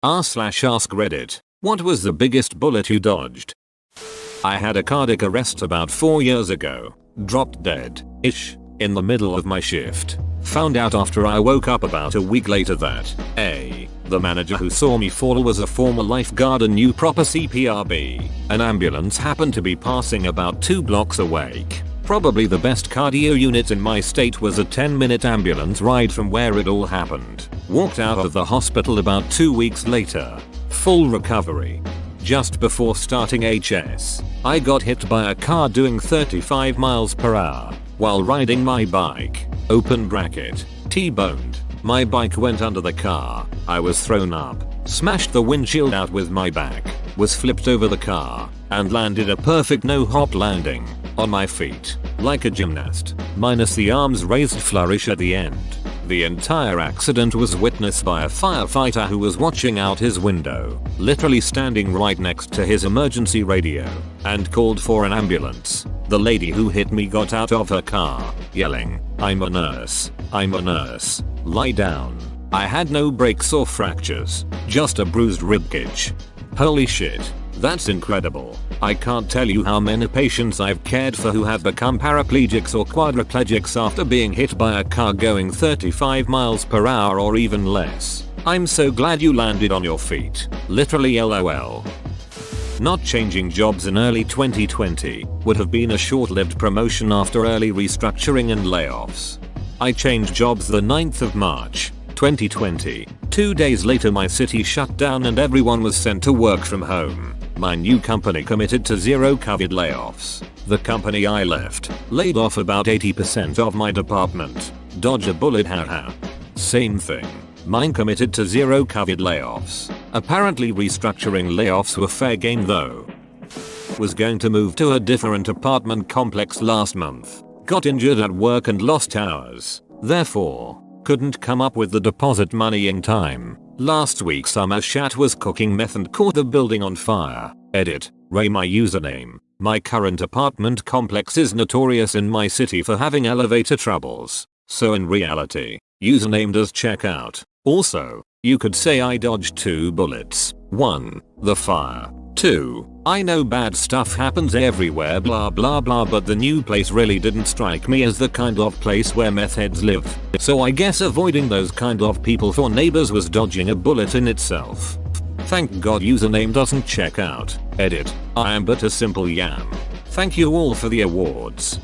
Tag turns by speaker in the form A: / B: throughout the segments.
A: r/ask Reddit. What was the biggest bullet you dodged? I had a cardiac arrest about 4 years ago. Dropped dead-ish in the middle of my shift. Found out after I woke up about a week later that A. The manager who saw me fall was a former lifeguard and knew proper CPR. B. An ambulance happened to be passing about 2 blocks away. Probably the best cardio unit in my state was a 10-minute ambulance ride from where it all happened. Walked out of the hospital about 2 weeks later. Full recovery. Just before starting HS, I got hit by a car doing 35 miles per hour while riding my bike. Open bracket. T-boned. My bike went under the car. I was thrown up. Smashed the windshield out with my back. Was flipped over the car and landed a perfect no-hop landing on my feet like a gymnast, minus the arms raised flourish at the end. The entire accident was witnessed by a firefighter who was watching out his window, literally standing right next to his emergency radio, and called for an ambulance. The lady who hit me got out of her car, yelling, "I'm a nurse. I'm a nurse. Lie down." I had no breaks or fractures, just a bruised ribcage. Holy shit. That's incredible. I can't tell you how many patients I've cared for who have become paraplegics or quadriplegics after being hit by a car going 35 miles per hour or even less. I'm so glad you landed on your feet. Literally LOL. Not changing jobs in early 2020 would have been a short-lived promotion after early restructuring and layoffs. I changed jobs the 9th of March, 2020. 2 days later my city shut down and everyone was sent to work from home. My new company committed to zero COVID layoffs. The company I left laid off about 80% of my department. Dodge a bullet, haha. Same thing. Mine committed to zero COVID layoffs. Apparently restructuring layoffs were fair game though. Was going to move to a different apartment complex last month. Got injured at work and lost hours. Therefore, couldn't come up with the deposit money in time. Last week Summer Shat was cooking meth and caught the building on fire. Edit. Ray my username. My current apartment complex is notorious in my city for having elevator troubles. So in reality, username does check out. Also, you could say I dodged 2 bullets. 1. The fire. 2. I know bad stuff happens everywhere blah blah blah, but the new place really didn't strike me as the kind of place where meth heads live. So I guess avoiding those kind of people for neighbors was dodging a bullet in itself. Thank God username doesn't check out. Edit. I am but a simple yam. Thank you all for the awards.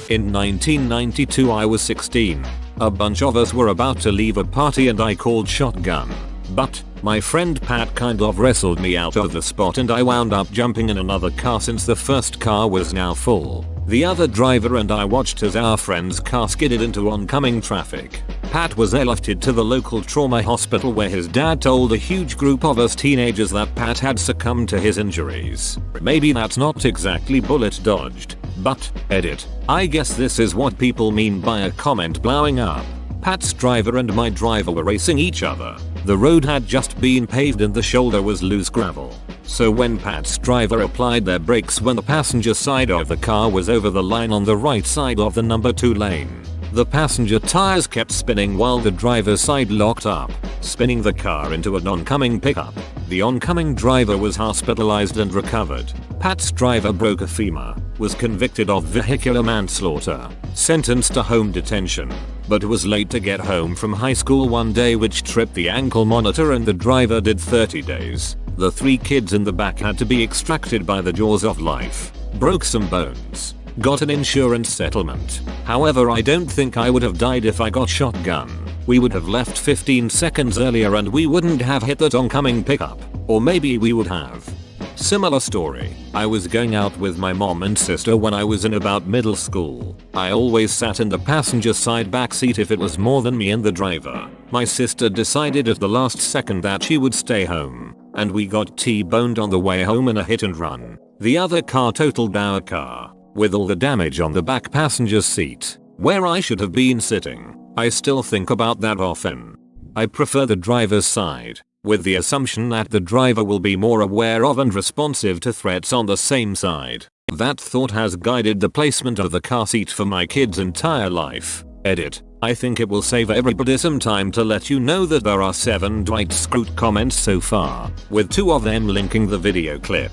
A: In 1992 I was 16. A bunch of us were about to leave a party and I called shotgun. But my friend Pat kind of wrestled me out of the spot and I wound up jumping in another car since the first car was now full. The other driver and I watched as our friend's car skidded into oncoming traffic. Pat was airlifted to the local trauma hospital where his dad told a huge group of us teenagers that Pat had succumbed to his injuries. Maybe that's not exactly bullet dodged, but, edit, I guess this is what people mean by a comment blowing up. Pat's driver and my driver were racing each other. The road had just been paved and the shoulder was loose gravel. So when Pat's driver applied their brakes when the passenger side of the car was over the line on the right side of the number 2 lane, the passenger tires kept spinning while the driver's side locked up, spinning the car into an oncoming pickup. The oncoming driver was hospitalized and recovered. Pat's driver broke a femur, was convicted of vehicular manslaughter, sentenced to home detention, but was late to get home from high school one day which tripped the ankle monitor and the driver did 30 days. The 3 kids in the back had to be extracted by the jaws of life. Broke some bones. Got an insurance settlement. However, I don't think I would have died if I got shotgun. We would have left 15 seconds earlier and we wouldn't have hit that oncoming pickup. Or maybe we would have. Similar story. I was going out with my mom and sister when I was in about middle school. I always sat in the passenger side backseat if it was more than me and the driver. My sister decided at the last second that she would stay home, and we got T-boned on the way home in a hit and run. The other car totaled our car, with all the damage on the back passenger seat, where I should have been sitting. I still think about that often. I prefer the driver's side, with the assumption that the driver will be more aware of and responsive to threats on the same side. That thought has guided the placement of the car seat for my kid's entire life. Edit. I think it will save everybody some time to let you know that there are 7 Dwight Schrute comments so far, with 2 of them linking the video clip.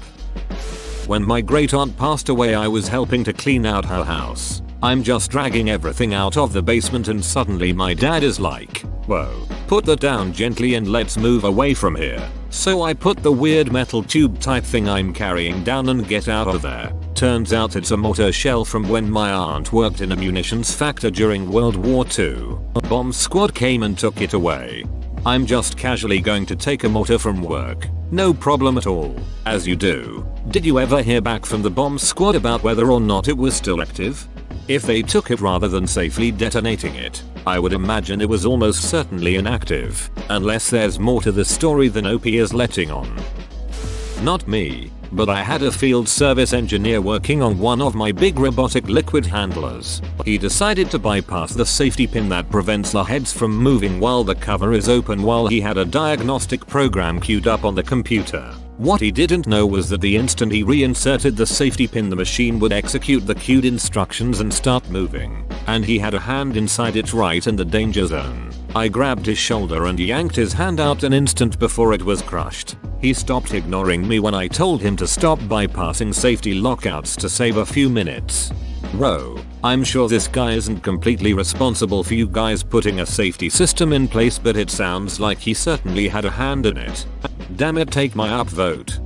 A: When my great aunt passed away, I was helping to clean out her house. I'm just dragging everything out of the basement and suddenly my dad is like, "Whoa, put that down gently and let's move away from here." So I put the weird metal tube type thing I'm carrying down and get out of there. Turns out it's a mortar shell from when my aunt worked in a munitions factory during World War II. A bomb squad came and took it away. I'm just casually going to take a mortar from work. No problem at all, as you do. Did you ever hear back from the bomb squad about whether or not it was still active? If they took it rather than safely detonating it, I would imagine it was almost certainly inactive, unless there's more to the story than OP is letting on. Not me, but I had a field service engineer working on one of my big robotic liquid handlers. He decided to bypass the safety pin that prevents the heads from moving while the cover is open while he had a diagnostic program queued up on the computer. What he didn't know was that the instant he reinserted the safety pin, the machine would execute the queued instructions and start moving. And he had a hand inside it right in the danger zone. I grabbed his shoulder and yanked his hand out an instant before it was crushed. He stopped ignoring me when I told him to stop bypassing safety lockouts to save a few minutes. Bro, I'm sure this guy isn't completely responsible for you guys putting a safety system in place, but it sounds like he certainly had a hand in it. Damn it, take my upvote.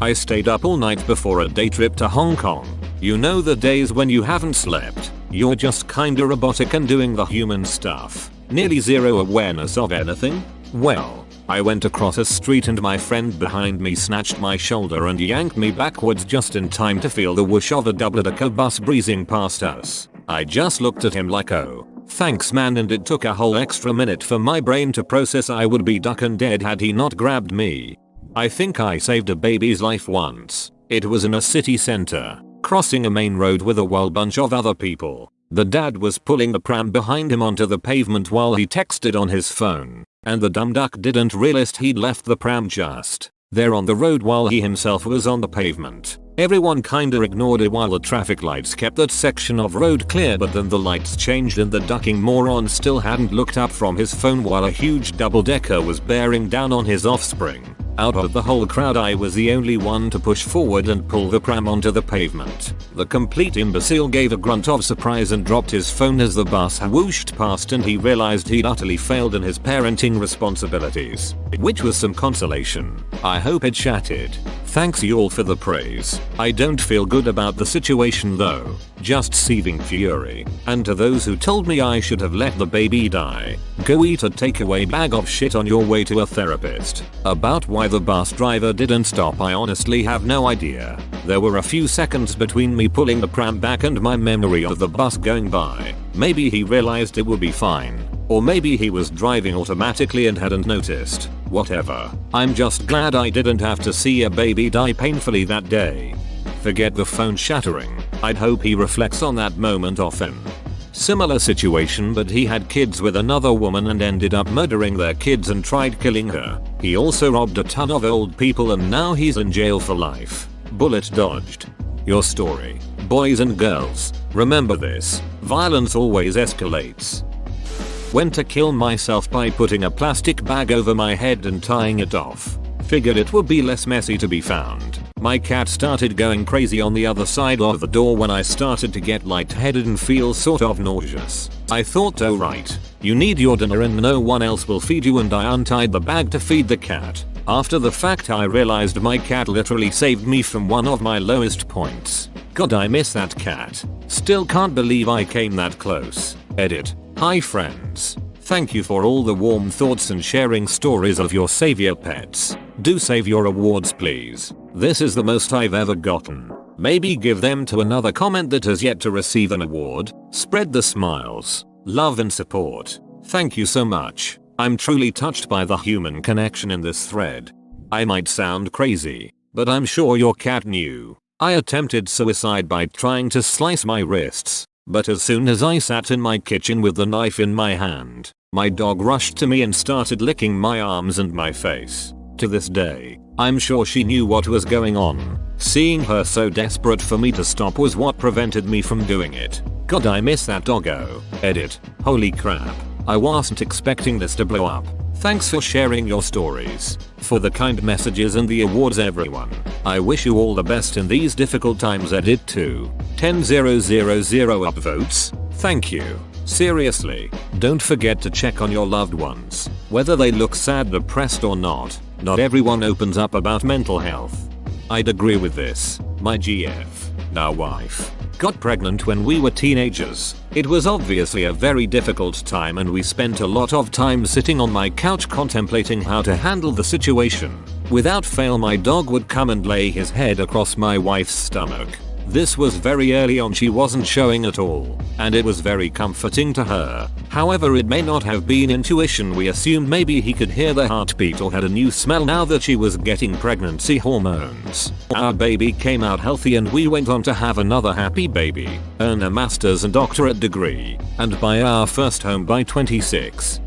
A: I stayed up all night before a day trip to Hong Kong. You know the days when you haven't slept, you're just kinda robotic and doing the human stuff. Nearly zero awareness of anything? Well, I went across a street and my friend behind me snatched my shoulder and yanked me backwards just in time to feel the whoosh of a double-decker bus breezing past us. I just looked at him like, oh, thanks man, and it took a whole extra minute for my brain to process I would be duck and dead had he not grabbed me. I think I saved a baby's life once. It was in a city center, crossing a main road with a whole bunch of other people. The dad was pulling the pram behind him onto the pavement while he texted on his phone, and the dumb duck didn't realize he'd left the pram just there on the road while he himself was on the pavement. Everyone kinda ignored it while the traffic lights kept that section of road clear, but then the lights changed and the ducking moron still hadn't looked up from his phone while a huge double-decker was bearing down on his offspring. Out of the whole crowd, I was the only one to push forward and pull the pram onto the pavement. The complete imbecile gave a grunt of surprise and dropped his phone as the bus whooshed past and he realized he'd utterly failed in his parenting responsibilities. Which was some consolation. I hope it chatted. Thanks you all for the praise. I don't feel good about the situation though. Just seething fury. And to those who told me I should have let the baby die, go eat a takeaway bag of shit on your way to a therapist. About why the bus driver didn't stop, I honestly have no idea. There were a few seconds between me pulling the pram back and my memory of the bus going by. Maybe he realized it would be fine. Or maybe he was driving automatically and hadn't noticed. Whatever. I'm just glad I didn't have to see a baby die painfully that day. Forget the phone shattering. I'd hope he reflects on that moment often. Similar situation, but he had kids with another woman and ended up murdering their kids and tried killing her. He also robbed a ton of old people and now he's in jail for life. Bullet dodged. Your story. Boys and girls, remember this. Violence always escalates. Went to kill myself by putting a plastic bag over my head and tying it off. Figured it would be less messy to be found. My cat started going crazy on the other side of the door when I started to get lightheaded and feel sort of nauseous. I thought, oh right, you need your dinner and no one else will feed you, and I untied the bag to feed the cat. After the fact I realized my cat literally saved me from one of my lowest points. God, I miss that cat. Still can't believe I came that close. Edit. Hi friends. Thank you for all the warm thoughts and sharing stories of your savior pets. Do save your awards please. This is the most I've ever gotten. Maybe give them to another comment that has yet to receive an award. Spread the smiles, love and support. Thank you so much. I'm truly touched by the human connection in this thread. I might sound crazy, but I'm sure your cat knew. I attempted suicide by trying to slice my wrists. But as soon as I sat in my kitchen with the knife in my hand, my dog rushed to me and started licking my arms and my face. To this day, I'm sure she knew what was going on. Seeing her so desperate for me to stop was what prevented me from doing it. God, I miss that doggo. Edit. Holy crap. I wasn't expecting this to blow up. Thanks for sharing your stories. For the kind messages and the awards, everyone. I wish you all the best in these difficult times. Edit 2. 10,000 upvotes. Thank you. Seriously, don't forget to check on your loved ones. Whether they look sad, depressed or not, not everyone opens up about mental health. I'd agree with this. My GF, now wife, got pregnant when we were teenagers. It was obviously a very difficult time and we spent a lot of time sitting on my couch contemplating how to handle the situation. Without fail, my dog would come and lay his head across my wife's stomach. This was very early on, she wasn't showing at all, and it was very comforting to her. However, it may not have been intuition. We assumed maybe he could hear the heartbeat or had a new smell now that she was getting pregnancy hormones. Our baby came out healthy and we went on to have another happy baby, earn a master's and doctorate degree, and buy our first home by 26.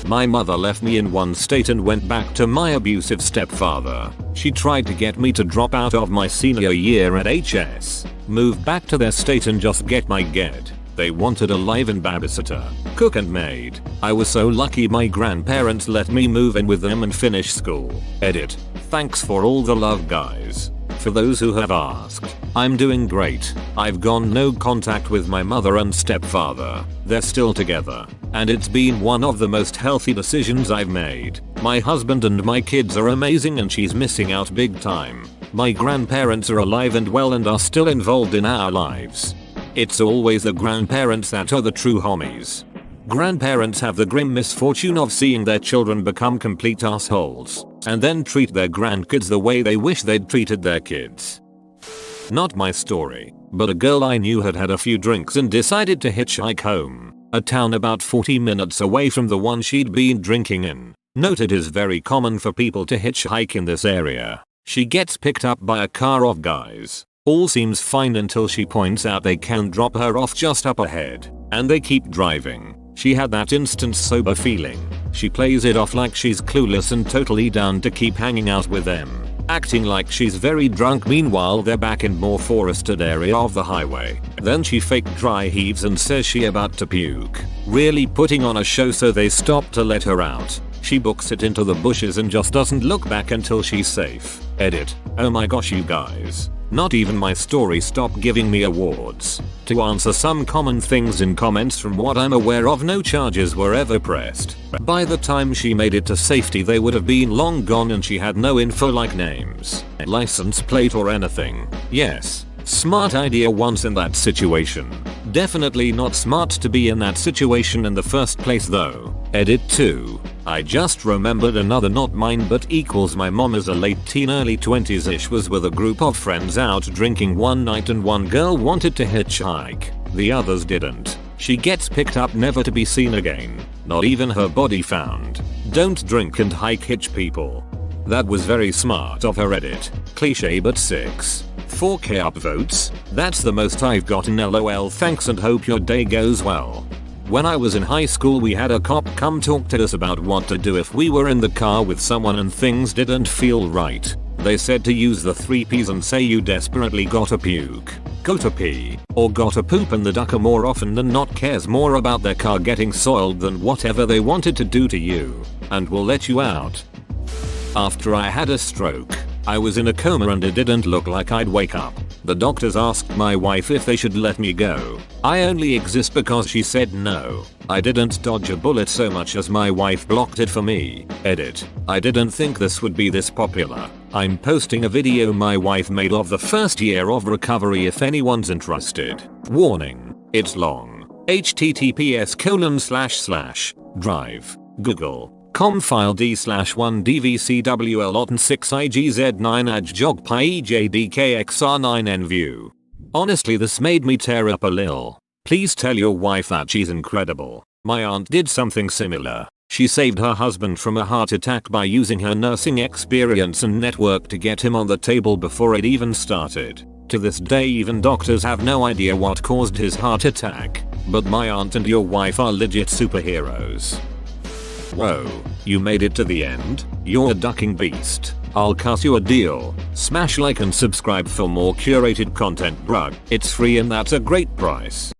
A: My mother left me in one state and went back to my abusive stepfather. She tried to get me to drop out of my senior year at HS, move back to their state and just get my GED. They wanted a live-in babysitter, cook and maid. I was so lucky my grandparents let me move in with them and finish school. Edit. Thanks for all the love, guys. For those who have asked, I'm doing great. I've gone no contact with my mother and stepfather. They're still together, and it's been one of the most healthy decisions I've made. My husband and my kids are amazing and she's missing out big time. My grandparents are alive and well and are still involved in our lives. It's always the grandparents that are the true homies. Grandparents have the grim misfortune of seeing their children become complete assholes, and then treat their grandkids the way they wish they'd treated their kids. Not my story, but a girl I knew had had a few drinks and decided to hitchhike home, a town about 40 minutes away from the one she'd been drinking in. Note it is very common for people to hitchhike in this area. She gets picked up by a car of guys. All seems fine until she points out they can drop her off just up ahead, and they keep driving. She had that instant sober feeling. She plays it off like she's clueless and totally down to keep hanging out with them, acting like she's very drunk. Meanwhile, they're back in more forested area of the highway. Then she fake dry heaves and says she about to puke, really putting on a show, so they stop to let her out. She books it into the bushes and just doesn't look back until she's safe. Edit. Oh my gosh, you guys. Not even my story stopped giving me awards. To answer some common things in comments, from what I'm aware of, no charges were ever pressed. By the time she made it to safety, they would have been long gone and she had no info like names, license plate or anything. Yes, smart idea once in that situation. Definitely not smart to be in that situation in the first place though. Edit 2. I just remembered another, not mine but equals my mom, as a late teen early 20s ish, was with a group of friends out drinking one night and one girl wanted to hitchhike. The others didn't. She gets picked up, never to be seen again. Not even her body found. Don't drink and hike, hitch people. That was very smart of her. Edit. Cliche but 6. 4k upvotes. That's the most I've gotten. LOL. Thanks and hope your day goes well. When I was in high school, we had a cop come talk to us about what to do if we were in the car with someone and things didn't feel right. They said to use the 3 P's and say you desperately gotta puke, gotta pee, or gotta poop, and the ducker more often than not cares more about their car getting soiled than whatever they wanted to do to you, and will let you out. After I had a stroke, I was in a coma and it didn't look like I'd wake up. The doctors asked my wife if they should let me go. I only exist because she said no. I didn't dodge a bullet so much as my wife blocked it for me. Edit. I didn't think this would be this popular. I'm posting a video my wife made of the first year of recovery if anyone's interested. Warning. It's long. https:// Google. Comfile D/1 DVCWL 6 IGZ9 AJJOG PI EJDKXR9 NView. Honestly, this made me tear up a lil. Please tell your wife that she's incredible. My aunt did something similar. She saved her husband from a heart attack by using her nursing experience and network to get him on the table before it even started. To this day, even doctors have no idea what caused his heart attack. But my aunt and your wife are legit superheroes. Whoa, you made it to the end? You're a ducking beast. I'll cut you a deal. Smash like and subscribe for more curated content, bruh. It's free and that's a great price.